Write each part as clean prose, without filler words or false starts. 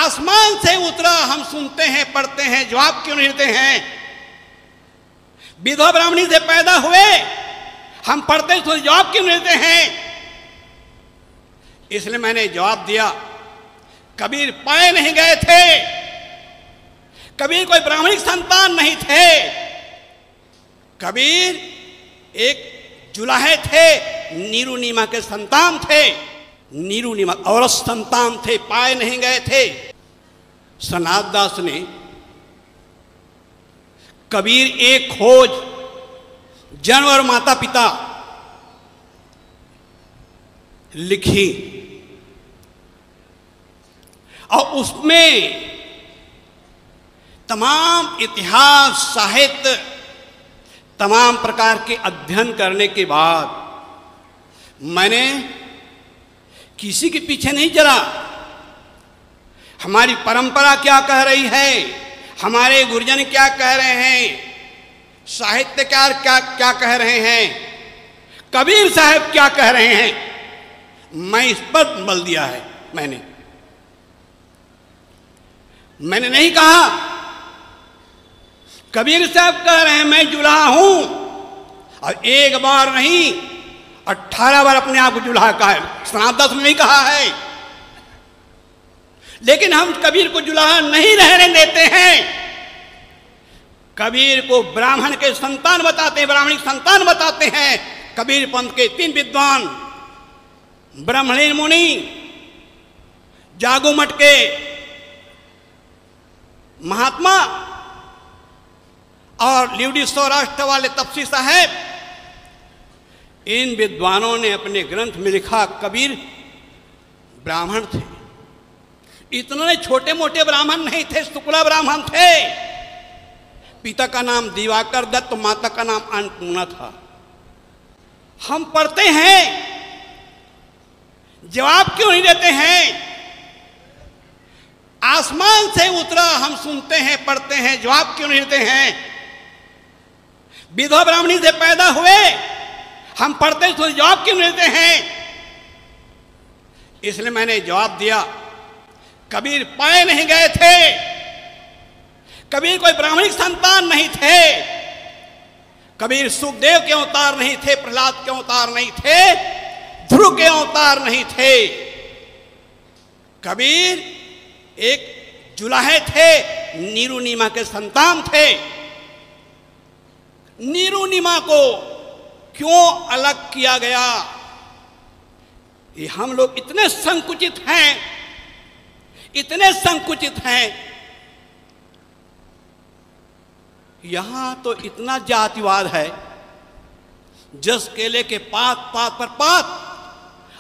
आसमान से उतरा हम सुनते हैं पढ़ते हैं जवाब क्यों नहीं देते हैं। विधवा ब्राह्मणी से पैदा हुए हम पढ़ते सुनते जवाब क्यों नहीं देते हैं। इसलिए मैंने जवाब दिया, कबीर पाए नहीं गए थे, कबीर कोई ब्राह्मणिक संतान नहीं थे, कबीर एक जुलाहे थे, नीरू नीमा के संतान थे, नीरू नीमा औरत संतान थे, पाए नहीं गए थे। सनातन दास ने कबीर एक खोज जन्म और माता पिता लिखी और उसमें तमाम इतिहास साहित्य तमाम प्रकार के अध्ययन करने के बाद मैंने किसी के पीछे नहीं चला। हमारी परंपरा क्या कह रही है, हमारे गुरुजन क्या कह रहे हैं, साहित्यकार क्या क्या कह रहे हैं, कबीर साहब क्या कह रहे हैं, मैं इस पर बल दिया है। मैंने नहीं कहा कबीर साहब कह रहे हैं मैं जुल्हा हूं, और एक बार नहीं 18 बार अपने आप को जुल्हा कहा है। सनातन दास ने नहीं कहा है, लेकिन हम कबीर को जुल्हा नहीं रहने देते हैं। कबीर को ब्राह्मण के संतान बताते हैं, ब्राह्मणिक संतान बताते हैं। कबीर पंथ के 3 विद्वान ब्रह्मलीन मुनि, जागू मठ के महात्मा और लिवडी सौराष्ट्र वाले तपसी साहेब, इन विद्वानों ने अपने ग्रंथ में लिखा कबीर ब्राह्मण थे। इतने छोटे मोटे ब्राह्मण नहीं थे, शुक्ला ब्राह्मण थे। पिता का नाम दिवाकर दत्त, माता का नाम अन्नपूर्णा था। हम पढ़ते हैं, जवाब क्यों नहीं देते हैं। आसमान से उतरा हम सुनते हैं पढ़ते हैं, जवाब क्यों नहीं देते हैं। विधवा ब्राह्मणी से पैदा हुए हम पढ़ते सुनते जवाब क्यों नहीं देते हैं। इसलिए मैंने जवाब दिया, कबीर पाए नहीं गए थे, कबीर कोई ब्राह्मणिक संतान नहीं थे, कबीर सुखदेव के अवतार नहीं थे, प्रहलाद के अवतार नहीं थे, ध्रुव के अवतार नहीं थे। कबीर एक जुलाहे थे, नीरू नीमा के संतान थे। नीरू नीमा को क्यों अलग किया गया, ये हम लोग इतने संकुचित हैं, इतने संकुचित हैं। यहां तो इतना जातिवाद है, जस केले के पात पात पर पात,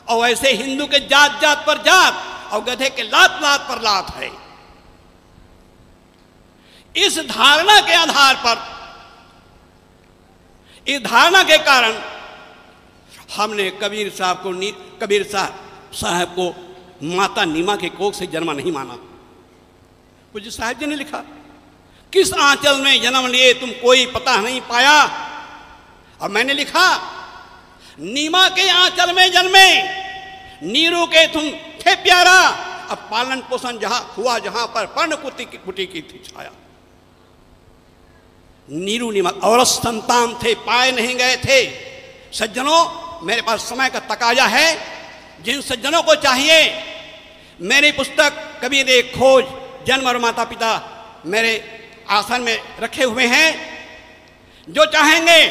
और ऐसे हिंदू के जात जात पर जात, और गधे के लात लात पर लात है। इस धारणा के आधार पर, इस धारणा के कारण हमने कबीर साहब को माता नीमा के कोख से जन्मा नहीं माना। पूज्य साहब जी ने लिखा, किस आंचल में जन्म लिए तुम कोई पता नहीं पाया। और मैंने लिखा, नीमा के आंचल में जन्मे, नीरू के तुम थे प्यारा, अब पालन पोषण जहां हुआ जहां पर पर्णकुटी की थी छाया। नीरू नीमा औरत संतान थे, पाए नहीं गए थे। सज्जनों, मेरे पास समय का तकाजा है, जिन सज्जनों को चाहिए, मेरी पुस्तक कबीर एक खोज जन्म और माता पिता मेरे आसन में रखे हुए हैं। जो चाहेंगे,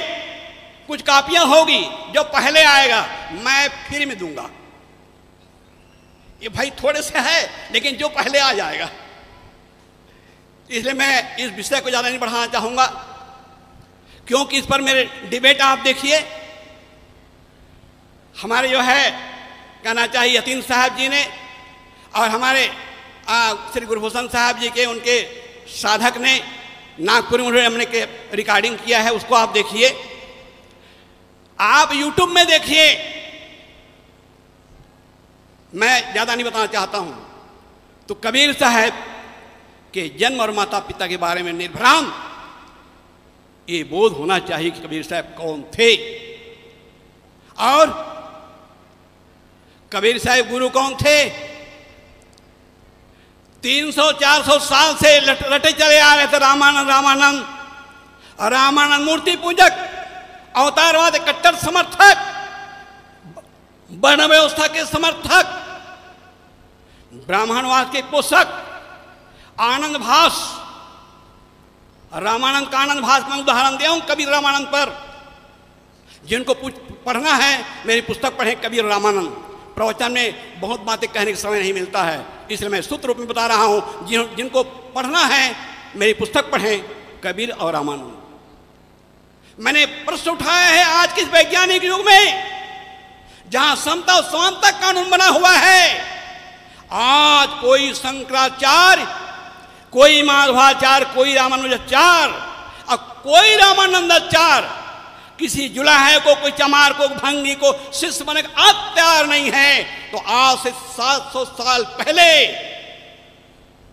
कुछ कापियां होगी, जो पहले आएगा मैं फ्री में दूंगा। ये भाई थोड़े से है, लेकिन जो पहले आ जाएगा। इसलिए मैं इस विषय को ज़्यादा नहीं बढ़ाना चाहूँगा, क्योंकि इस पर मेरे डिबेट आप देखिए। हमारे जो है कहना चाहिए यतीन साहब जी ने, और हमारे श्री गुरुभूषण साहब जी के उनके साधक ने नागपुर में हमने के रिकॉर्डिंग किया है, उसको आप देखिए। आप यूट्यूब में देखिए, मैं ज़्यादा नहीं बताना चाहता हूँ। तो कबीर साहब के जन्म और माता पिता के बारे में निर्भ्राम ये बोध होना चाहिए कि कबीर साहब कौन थे, और कबीर साहब गुरु कौन थे। 300-400 साल से रटे चले आ रहे थे रामानंद मूर्ति पूजक, अवतारवाद कट्टर समर्थक, वर्ण व्यवस्था के समर्थक, ब्राह्मणवाद के पोषक, आनंद भास, रामानंद का आनंद भास में उदाहरण दिया हूं कबीर रामानंद पर। जिनको पढ़ना है मेरी पुस्तक पढ़ें, कबीर रामानंद। प्रवचन में बहुत बातें कहने का समय नहीं मिलता है, इसलिए मैं सूत्र रूप में बता रहा हूं। जिनको पढ़ना है मेरी पुस्तक पढ़ें, कबीर और रामानंद। मैंने प्रश्न उठाया है आज के इस वैज्ञानिक युग में जहां समता और समानता कानून बना हुआ है, आज कोई शंकराचार्य, कोई माधवाचार्य, कोई रामानुजाचार्य और कोई रामानंदाचार्य किसी जुलाहे को, कोई चमार को, भंगी को शिष्य बनने का तैयार नहीं है। तो आज से 700 साल पहले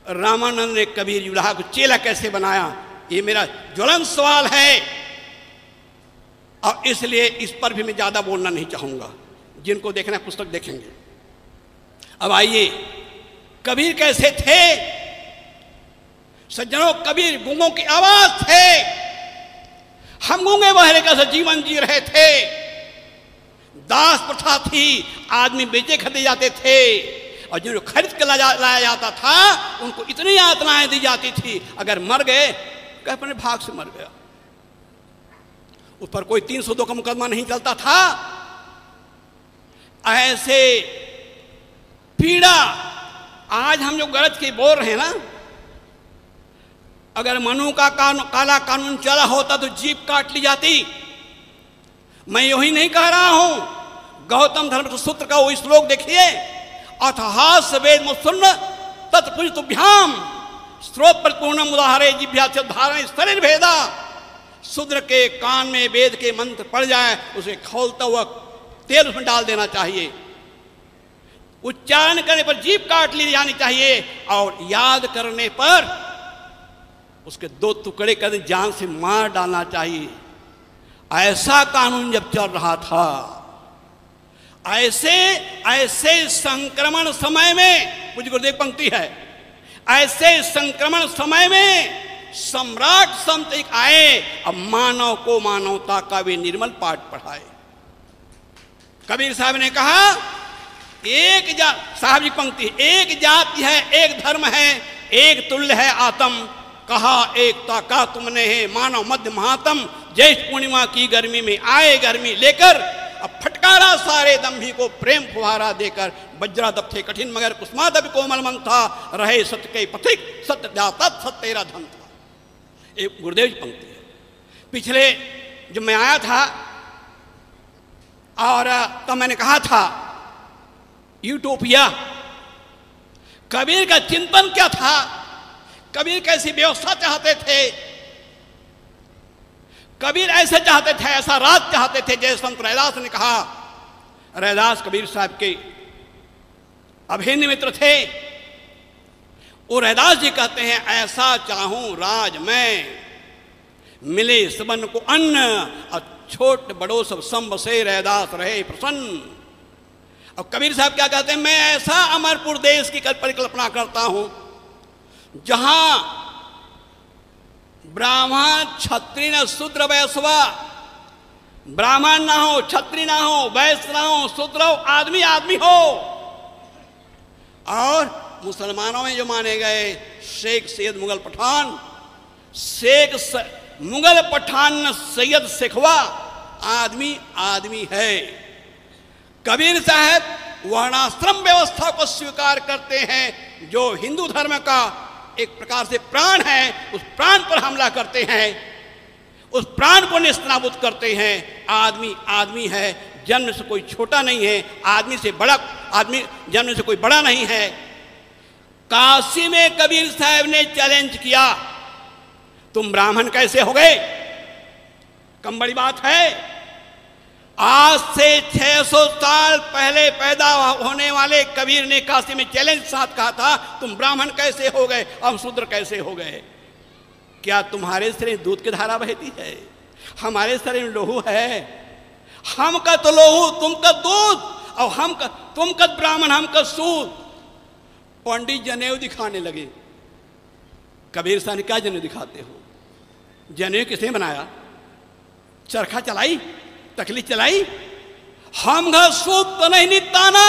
रामानंद ने कबीर जुलाहा को चेला कैसे बनाया, ये मेरा ज्वलंत सवाल है। और इसलिए इस पर भी मैं ज्यादा बोलना नहीं चाहूंगा। जिनको देखना है पुस्तक देखेंगे। अब आइए, कबीर कैसे थे सज्जनों? कबीर गूंगों की आवाज थे। हम गूंगे बहरे का जीवन जी रहे थे। दास प्रथा थी, आदमी बेचे खरीदे जाते थे और जिनको खरीद के लाया जाता था उनको इतनी यातनाएं दी जाती थी, अगर मर गए कह अपने भाग से मर गया। उस पर कोई 302 का मुकदमा नहीं चलता था। ऐसे पीड़ा आज हम जो गरज के बोल रहे हैं ना, अगर मनु का काला कानून चला होता तो जीभ काट ली जाती। मैं यही नहीं कह रहा हूं, गौतम धर्म सूत्र का वो श्लोक देखिए, अथहास वेद मुसुन्न तत्पुरुषभ्याम स्रोत परिपूर्णम उदाहरे जिभ्या से धारण शरीर भेदा। शूद्र के कान में वेद के मंत्र पड़ जाए, उसे खोलता हुआ तेल उसमें डाल देना चाहिए, उच्चारण करने पर जीभ काट ली जानी चाहिए और याद करने पर उसके 2 टुकड़े कर जान से मार डालना चाहिए। ऐसा कानून जब चल रहा था, ऐसे संक्रमण समय में, मुझे गुरुदेव पंक्ति है, ऐसे संक्रमण समय में सम्राट संत एक आए, अब मानव को मानवता का वे निर्मल पाठ पढ़ाए। कबीर साहब ने कहा, एक जात, साहब जी पंक्ति, एक जाति है, एक धर्म है, एक तुल्य है आत्म, कहा एकता का तुमने है मानव मध्य महात्म। जैस पूर्णिमा की गर्मी में आए गर्मी लेकर, अब फटकारा सारे दम्भी को प्रेम फुहारा देकर। वज्रा दब थे कठिन मगर कुसुमाद कोमल मन था, रहे सत्य के पथिक सत्य जाता सत्य तेरा धन था। एक गुरुदेव जी पंक्ति है। पिछले जब मैं आया था और तब मैंने कहा था यूटोपिया, कबीर का चिंतन क्या था, कबीर कैसी व्यवस्था चाहते थे। कबीर ऐसे चाहते थे, ऐसा राज चाहते थे जैसे संत रैदास ने कहा। रैदास कबीर साहब के अभिन्न मित्र थे। वो रैदास जी कहते हैं, ऐसा चाहूं राज मैं, मिले सबन को अन्न और छोट बड़ो सब संब से रैदास रहे प्रसन्न। अब कबीर साहब क्या कहते हैं, मैं ऐसा अमरपुर देश की परिकल्पना करता हूं जहां ब्राह्मण क्षत्रिय न शूद्र वैश्वा, ब्राह्मण ना हो, क्षत्रिय ना हो, वैश्य ना हो, शूद्र हो, आदमी आदमी हो। और मुसलमानों में जो माने गए शेख सैयद मुगल पठान, मुगल पठान सैयद शेखवा, आदमी आदमी है। कबीर साहब वर्णाश्रम व्यवस्था को स्वीकार करते हैं, जो हिंदू धर्म का एक प्रकार से प्राण है, उस प्राण पर हमला करते हैं, उस प्राण को नेस्तनाबूद करते हैं। आदमी आदमी है, जन्म से कोई छोटा नहीं है, आदमी से बड़ा, आदमी जन्म से कोई बड़ा नहीं है। काशी में कबीर साहब ने चैलेंज किया, तुम ब्राह्मण कैसे हो गए? कम बड़ी बात है। आज से 600 साल पहले पैदा होने वाले कबीर ने काशी में चैलेंज साथ कहा था, तुम ब्राह्मण कैसे हो गए, अब शूद्र कैसे हो गए? क्या तुम्हारे शरीर में दूध की धारा बहती है? हमारे शरीर में लोहू है। हम का तो लोहू, तुम का दूध, और तुम का ब्राह्मण, हम का सूद। पंडित जनेऊ दिखाने लगे। कबीर साहब ने क्या जनेऊ दिखाते हो? जनेऊ किसने बनाया? चरखा चलाई, तकली चलाई? हम घर सूत तो नहीं निताना,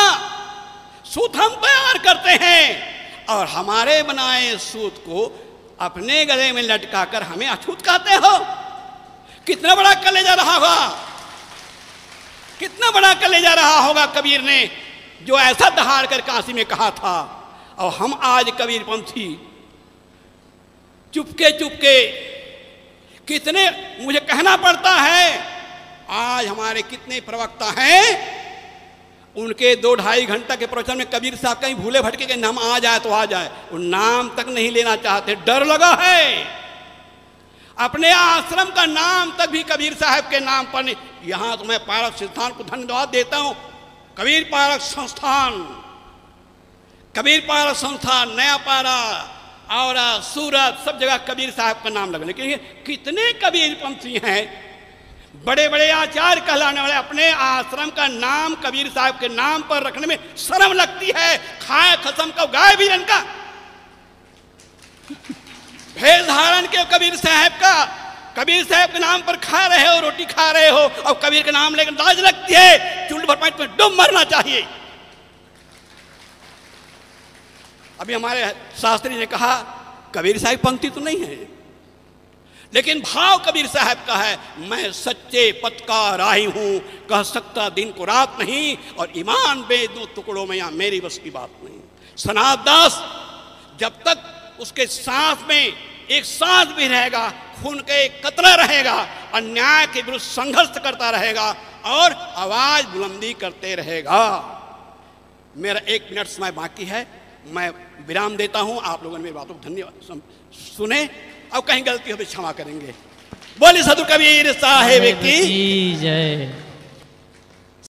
सूत हम तैयार करते हैं और हमारे बनाए सूत को अपने गले में लटका कर हमें अछूत कहते हो। कितना बड़ा कलेजा रहा होगा, कितना बड़ा कलेजा रहा होगा कबीर ने, जो ऐसा दहाड़ कर काशी में कहा था। और हम आज कबीर पंथी चुपके चुपके कितने, मुझे कहना पड़ता है, आज हमारे कितने प्रवक्ता हैं, उनके 2-2.5 घंटा के प्रवचन में कबीर साहब कहीं भूले भटके के नाम आ जाए तो आ जाए, वो नाम तक नहीं लेना चाहते, डर लगा है। अपने आश्रम का नाम तक भी कबीर साहब के नाम पर नहीं। यहां तो मैं पारक संस्थान को धन्यवाद देता हूं, कबीर पारक संस्थान, कबीर पारक संस्थान, नया पारा और सूरत, सब जगह कबीर साहब का नाम लगने। लेकिन कितने कबीर पंथी हैं, बड़े बड़े आचार्य कहलाने वाले, अपने आश्रम का नाम कबीर साहब के नाम पर रखने में शर्म लगती है। खाए खसम का गाय भी इनका भेष धारण के कबीर साहब का, कबीर साहब के नाम पर खा रहे हो, रोटी खा रहे हो और कबीर के नाम लेकर लाज लगती है। चुल्लू भर पानी में डूब मरना चाहिए। अभी हमारे शास्त्री ने कहा कबीर साहब पंक्ति तो नहीं है, लेकिन भाव कबीर साहब का है, मैं सच्चे पथ का राही हूं, कह सकता दिन को रात नहीं, और ईमान बे दो टुकड़ों में, यहां मेरी बस की बात नहीं। सनातन दास जब तक उसके सांस में एक सांस भी रहेगा, खून का एक कतरा रहेगा, अन्याय के विरुद्ध संघर्ष करता रहेगा और आवाज बुलंदी करते रहेगा। मेरा 1 मिनट समय बाकी है, मैं विराम देता हूं। आप लोगों ने मेरी बातों को धन्यवाद सुने, और कहीं गलती हो तो क्षमा करेंगे। बोले सदगुरु कबीर साहिब की जय।